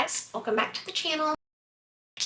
guys, welcome back to the channel.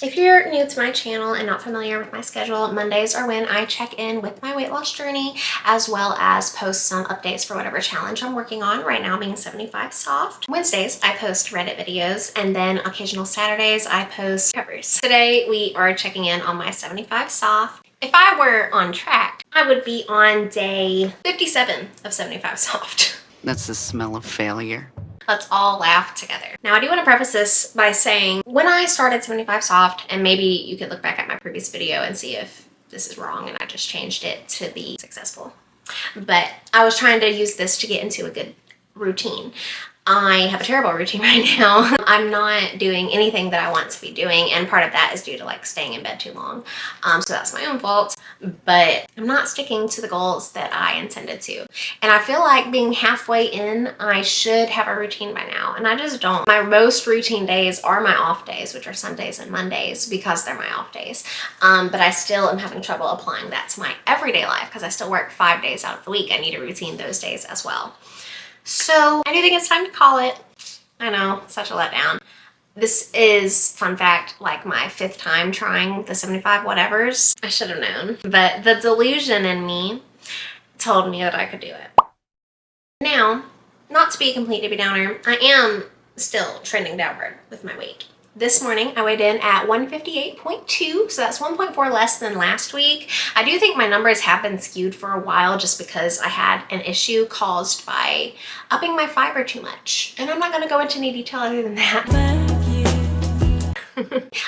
If you're new to my channel and not familiar with my schedule, Mondays are when I check in with my weight loss journey, as well as post some updates for whatever challenge I'm working on, right now being 75 soft. Wednesdays, I post Reddit videos, and then occasional Saturdays, I post covers. Today, we are checking in on my 75 soft. If I were on track, I would be on day 57 of 75 soft. That's the smell of failure. Let's all laugh together. Now, I do want to preface this by saying when I started 75 soft, and maybe you could look back at my previous video and see if this is wrong and I just changed it to be successful. But I was trying to use this to get into a good routine. I have a terrible routine right now. I'm not doing anything that I want to be doing, and part of that is due to like staying in bed too long. So that's my own fault, but I'm not sticking to the goals that I intended to. And I feel like being halfway in, I should have a routine by now, and I just don't. My most routine days are my off days, which are Sundays and Mondays, because they're my off days. But I still am having trouble applying that to my everyday life because I still work 5 days out of the week. I need a routine those days as well. So I do think it's time to call it. I know, such a letdown. This is, fun fact, like my 5th time trying the 75 whatevers. I should have known. But the delusion in me told me that I could do it. Now, not to be a complete Debbie Downer, I am still trending downward with my weight. This morning, I weighed in at 158.2, so that's 1.4 less than last week. I do think my numbers have been skewed for a while just because I had an issue caused by upping my fiber too much. And I'm not going to go into any detail other than that.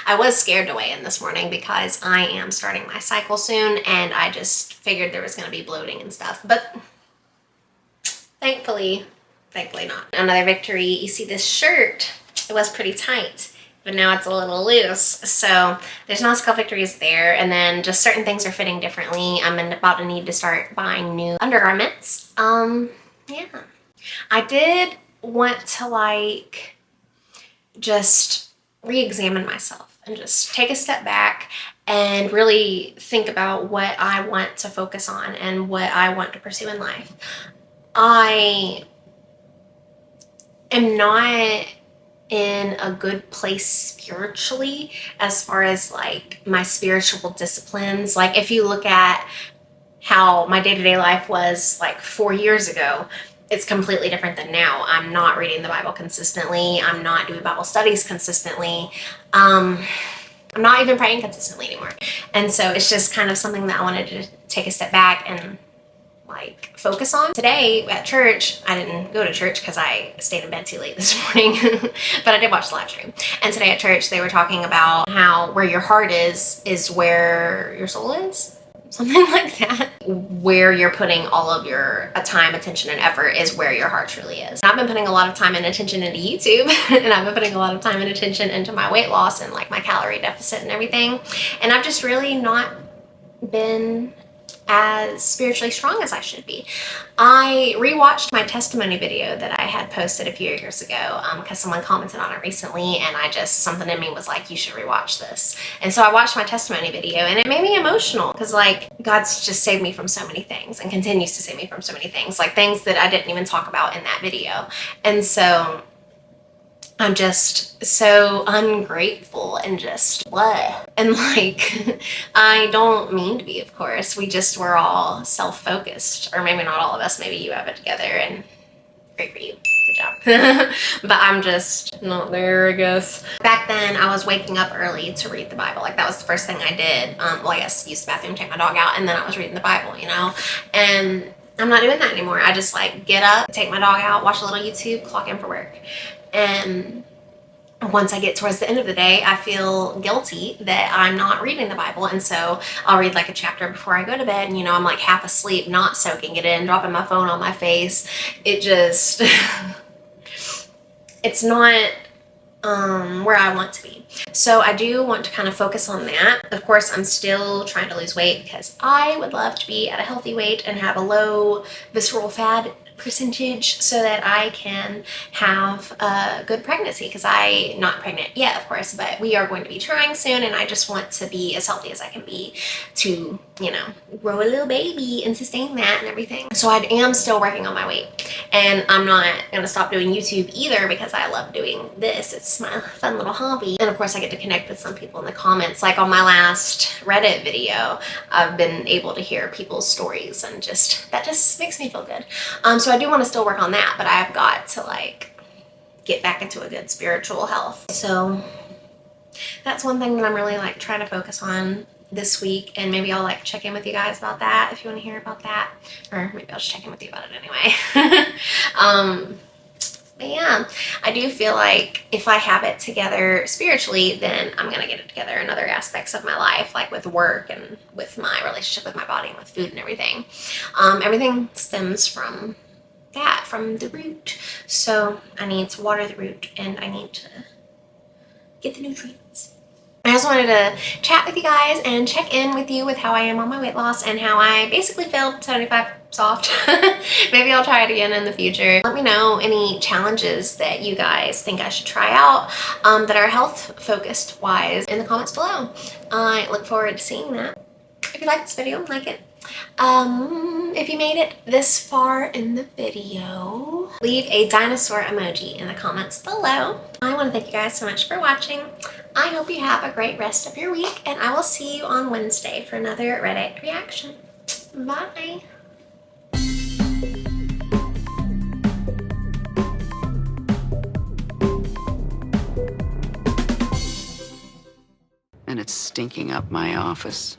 I was scared to weigh in this morning because I am starting my cycle soon, and I just figured there was going to be bloating and stuff. But thankfully not. Another victory. You see this shirt, it was pretty tight, but now it's a little loose. So there's nautical victories there. And then just certain things are fitting differently. I'm about to need to start buying new undergarments. Yeah. I did want to like just re-examine myself and just take a step back and really think about what I want to focus on and what I want to pursue in life. I am not in a good place spiritually as far as like my spiritual disciplines. Like if you look at how my day-to-day life was like 4 years ago, it's completely different than now. I'm not reading the Bible consistently. I'm not doing Bible studies consistently. I'm not even praying consistently anymore. And so it's just kind of something that I wanted to take a step back and like focus on. Today at church, I didn't go to church because I stayed in bed too late this morning, but I did watch the live stream. And today at church, they were talking about how where your heart is where your soul is. Something like that. Where you're putting all of your time, attention, and effort is where your heart truly is. I've been putting a lot of time and attention into YouTube, and I've been putting a lot of time and attention into my weight loss and like my calorie deficit and everything. And I've just really not been as spiritually strong as I should be. I rewatched my testimony video that I had posted a few years ago because someone commented on it recently, and something in me was like, you should rewatch this. And so I watched my testimony video, and it made me emotional because like God's just saved me from so many things and continues to save me from so many things, like things that I didn't even talk about in that video. And so I'm just so ungrateful and just what? And like, I don't mean to be, of course. We're all self-focused, or maybe not all of us. Maybe you have it together, and great for you. Good job. But I'm just not there, I guess. Back then, I was waking up early to read the Bible. Like that was the first thing I did. Well, I guess use the bathroom, take my dog out, and then I was reading the Bible, you know? And I'm not doing that anymore. I just like get up, take my dog out, watch a little YouTube, clock in for work. And once I get towards the end of the day, I feel guilty that I'm not reading the Bible. And so I'll read like a chapter before I go to bed. And, you know, I'm like half asleep, not soaking it in, dropping my phone on my face. It just, it's not where I want to be. So I do want to kind of focus on that. Of course, I'm still trying to lose weight because I would love to be at a healthy weight and have a low visceral fat percentage so that I can have a good pregnancy, because I'm not pregnant yet, of course, but we are going to be trying soon, and I just want to be as healthy as I can be to, you know, grow a little baby and sustain that and everything. So I am still working on my weight, and I'm not gonna stop doing YouTube either because I love doing this. It's my fun little hobby, and of course I get to connect with some people in the comments. Like on my last Reddit video, I've been able to hear people's stories, and that just makes me feel good. So I do want to still work on that, but I've got to like get back into a good spiritual health. So that's one thing that I'm really like trying to focus on this week, and maybe I'll like check in with you guys about that if you want to hear about that, or maybe I'll just check in with you about it anyway. But yeah, I do feel like if I have it together spiritually, then I'm gonna get it together in other aspects of my life, like with work and with my relationship with my body and with food and everything. Everything stems from that, from the root. So I need to water the root, and I need to get the nutrients. I just wanted to chat with you guys and check in with you with how I am on my weight loss and how I basically failed 75 soft. Maybe I'll try it again in the future. Let me know any challenges that you guys think I should try out that are health focused wise in the comments below. I look forward to seeing that. If you like this video, like it. If you made it this far in the video, leave a dinosaur emoji in the comments below. I want to thank you guys so much for watching. I hope you have a great rest of your week, and I will see you on Wednesday for another Reddit reaction. Bye! And it's stinking up my office.